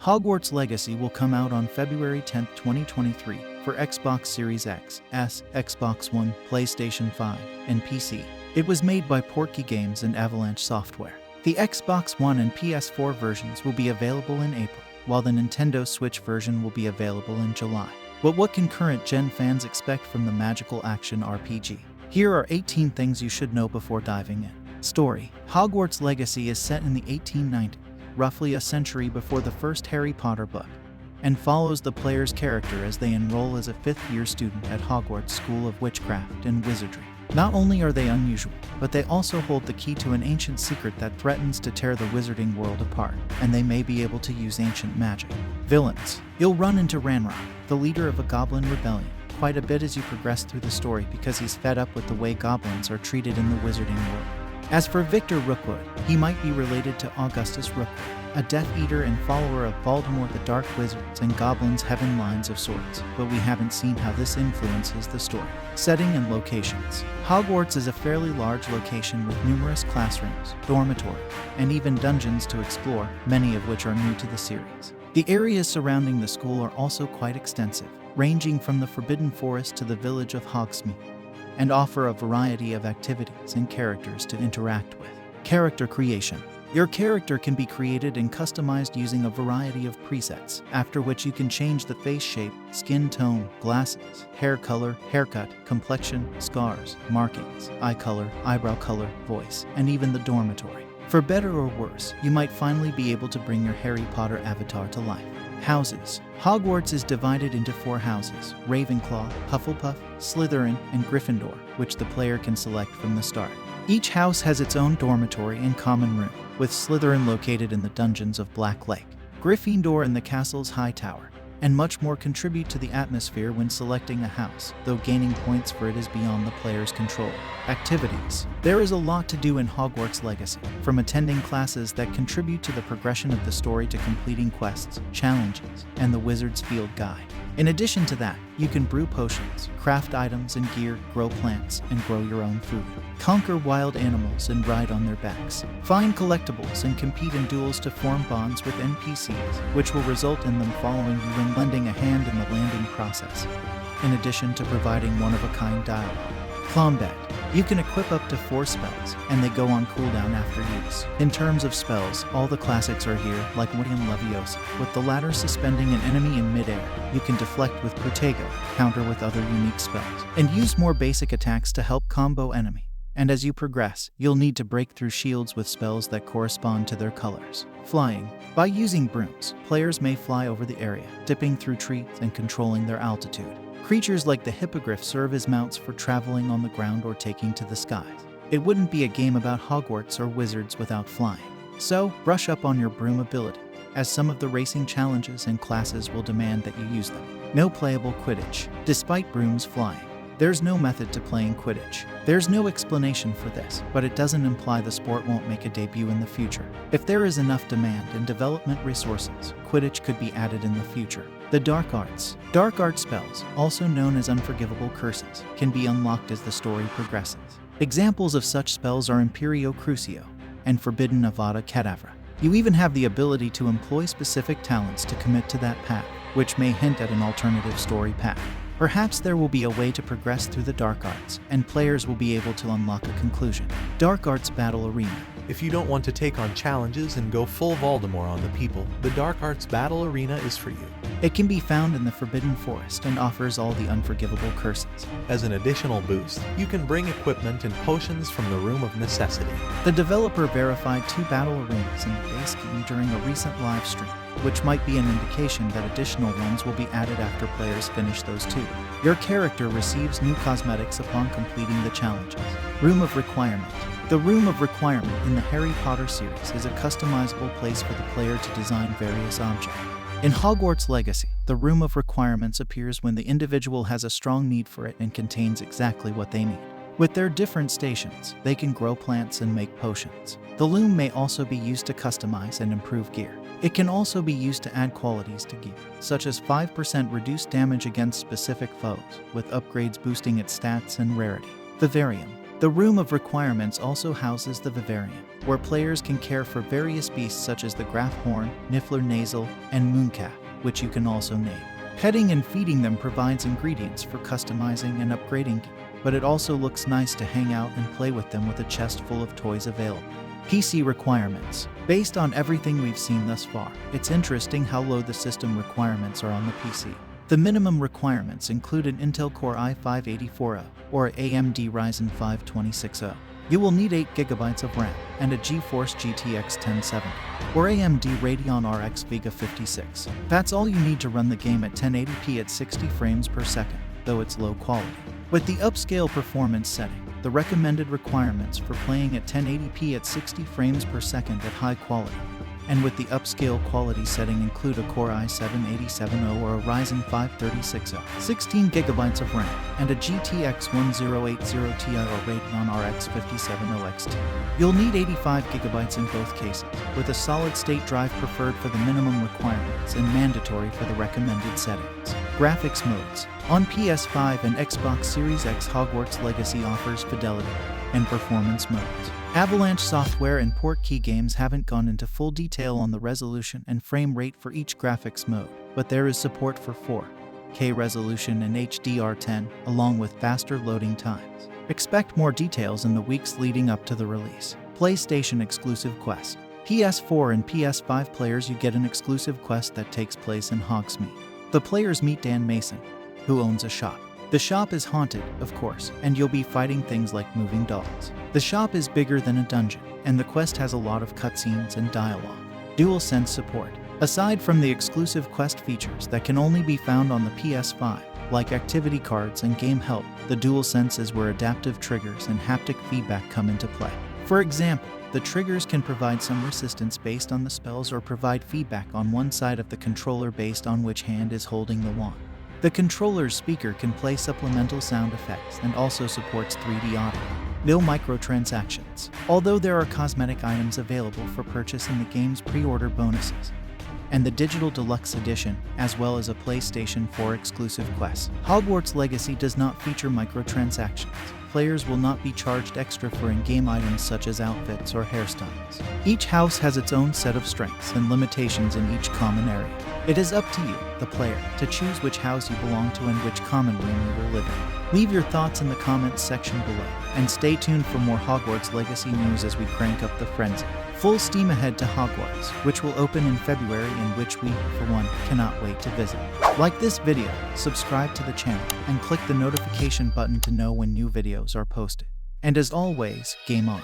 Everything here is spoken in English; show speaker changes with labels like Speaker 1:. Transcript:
Speaker 1: Hogwarts Legacy will come out on February 10, 2023 for Xbox Series X, S, Xbox One, PlayStation 5, and PC. It was made by Portkey Games and Avalanche Software. The Xbox One and PS4 versions will be available in April, while the Nintendo Switch version will be available in July. But what can current-gen fans expect from the magical action RPG? Here are 18 things you should know before diving in. Story: Hogwarts Legacy is set in the 1890s, roughly a century before the first Harry Potter book, and follows the player's character as they enroll as a fifth-year student at Hogwarts School of Witchcraft and Wizardry. Not only are they unusual, but they also hold the key to an ancient secret that threatens to tear the wizarding world apart, and they may be able to use ancient magic. Villains: you'll run into Ranrock, the leader of a goblin rebellion, quite a bit as you progress through the story because he's fed up with the way goblins are treated in the wizarding world. As for Victor Rookwood, he might be related to Augustus Rookwood, a Death Eater and follower of Voldemort the Dark Wizards and Goblins' Heaven lines of sorts, but we haven't seen how this influences the story. Setting and locations: Hogwarts is a fairly large location with numerous classrooms, dormitories, and even dungeons to explore, many of which are new to the series. The areas surrounding the school are also quite extensive, ranging from the Forbidden Forest to the village of Hogsmeade, and offer a variety of activities and characters to interact with. Character creation: your character can be created and customized using a variety of presets, after which you can change the face shape, skin tone, glasses, hair color, haircut, complexion, scars, markings, eye color, eyebrow color, voice, and even the dormitory. For better or worse, you might finally be able to bring your Harry Potter avatar to life. Houses: Hogwarts is divided into 4 houses: Ravenclaw, Hufflepuff, Slytherin, and Gryffindor, which the player can select from the start. Each house has its own dormitory and common room, with Slytherin located in the dungeons of Black Lake, Gryffindor in the castle's high tower, and much more contribute to the atmosphere when selecting a house, though gaining points for it is beyond the player's control. Activities: there is a lot to do in Hogwarts Legacy, from attending classes that contribute to the progression of the story to completing quests, challenges, and the Wizard's Field Guide. In addition to that, you can brew potions, craft items and gear, grow plants, and grow your own food. Conquer wild animals and ride on their backs. Find collectibles and compete in duels to form bonds with NPCs, which will result in them following you and lending a hand in the landing process, in addition to providing one-of-a-kind dialogue. Combat: you can equip up to 4 spells, and they go on cooldown after use. In terms of spells, all the classics are here, like Wingardium Leviosa, with the latter suspending an enemy in midair. You can deflect with Protego, counter with other unique spells, and use more basic attacks to help combo enemy. And as you progress, you'll need to break through shields with spells that correspond to their colors. Flying: by using brooms, players may fly over the area, dipping through trees and controlling their altitude. Creatures like the hippogriff serve as mounts for traveling on the ground or taking to the skies. It wouldn't be a game about Hogwarts or wizards without flying. So, brush up on your broom ability, as some of the racing challenges and classes will demand that you use them. No playable Quidditch. Despite brooms flying, there's no method to playing Quidditch. There's no explanation for this, but it doesn't imply the sport won't make a debut in the future. If there is enough demand and development resources, Quidditch could be added in the future. The Dark Arts. Dark art spells, also known as unforgivable curses, can be unlocked as the story progresses. Examples of such spells are Imperio Crucio and Forbidden Avada Kedavra. You even have the ability to employ specific talents to commit to that path, which may hint at an alternative story path. Perhaps there will be a way to progress through the Dark Arts, and players will be able to unlock a conclusion. Dark Arts Battle Arena.
Speaker 2: If you don't want to take on challenges and go full Voldemort on the people, the Dark Arts Battle Arena is for you.
Speaker 1: It can be found in the Forbidden Forest and offers all the unforgivable curses.
Speaker 2: As an additional boost, you can bring equipment and potions from the Room of Necessity.
Speaker 1: The developer verified 2 battle arenas in the base game during a recent live stream, which might be an indication that additional ones will be added after players finish those 2. Your character receives new cosmetics upon completing the challenges. Room of Requirement. The Room of Requirement in the Harry Potter series is a customizable place for the player to design various objects. In Hogwarts Legacy, the Room of Requirements appears when the individual has a strong need for it and contains exactly what they need. With their different stations, they can grow plants and make potions. The loom may also be used to customize and improve gear. It can also be used to add qualities to gear, such as 5% reduced damage against specific foes, with upgrades boosting its stats and rarity. Vivarium. The Room of Requirements also houses the Vivarium, where players can care for various beasts such as the Grafhorn, Niffler Nasal, and Mooncalf, which you can also name. Petting and feeding them provides ingredients for customizing and upgrading gear, but it also looks nice to hang out and play with them with a chest full of toys available. PC requirements. Based on everything we've seen thus far, it's interesting how low the system requirements are on the PC. The minimum requirements include an Intel Core i5-8400 or AMD Ryzen 5 2600. You will need 8GB of RAM and a GeForce GTX 1070 or AMD Radeon RX Vega 56. That's all you need to run the game at 1080p at 60 frames per second, though it's low quality. With the upscale performance setting, the recommended requirements for playing at 1080p at 60 frames per second at high quality, and with the upscale quality setting include a Core i7-8700 or a Ryzen 5 3600, 16GB of RAM, and a GTX 1080 Ti or Radeon RX 5700 XT. You'll need 85GB in both cases, with a solid-state drive preferred for the minimum requirements and mandatory for the recommended settings. Graphics modes. On PS5 and Xbox Series X, Hogwarts Legacy offers fidelity and performance modes. Avalanche Software and Portkey Games haven't gone into full detail on the resolution and frame rate for each graphics mode, but there is support for 4K resolution and HDR10, along with faster loading times. Expect more details in the weeks leading up to the release. PlayStation exclusive quest. PS4 and PS5 players, you get an exclusive quest that takes place in Hogsmeade. The players meet Dan Mason, who owns a shop. The shop is haunted, of course, and you'll be fighting things like moving dolls. The shop is bigger than a dungeon, and the quest has a lot of cutscenes and dialogue. DualSense support. Aside from the exclusive quest features that can only be found on the PS5, like activity cards and game help, the DualSense is where adaptive triggers and haptic feedback come into play. For example, the triggers can provide some resistance based on the spells or provide feedback on one side of the controller based on which hand is holding the wand. The controller's speaker can play supplemental sound effects and also supports 3D audio. No microtransactions. Although there are cosmetic items available for purchase in the game's pre-order bonuses and the Digital Deluxe Edition, as well as a PlayStation 4 exclusive quest, Hogwarts Legacy does not feature microtransactions. Players will not be charged extra for in-game items such as outfits or hairstyles. Each house has its own set of strengths and limitations in each common area. It is up to you, the player, to choose which house you belong to and which common room you will live in. Leave your thoughts in the comments section below, and stay tuned for more Hogwarts Legacy news as we crank up the frenzy. Full steam ahead to Hogwarts, which will open in February and which we, for one, cannot wait to visit. Like this video, subscribe to the channel, and click the notification button to know when new videos are posted. And as always, game on.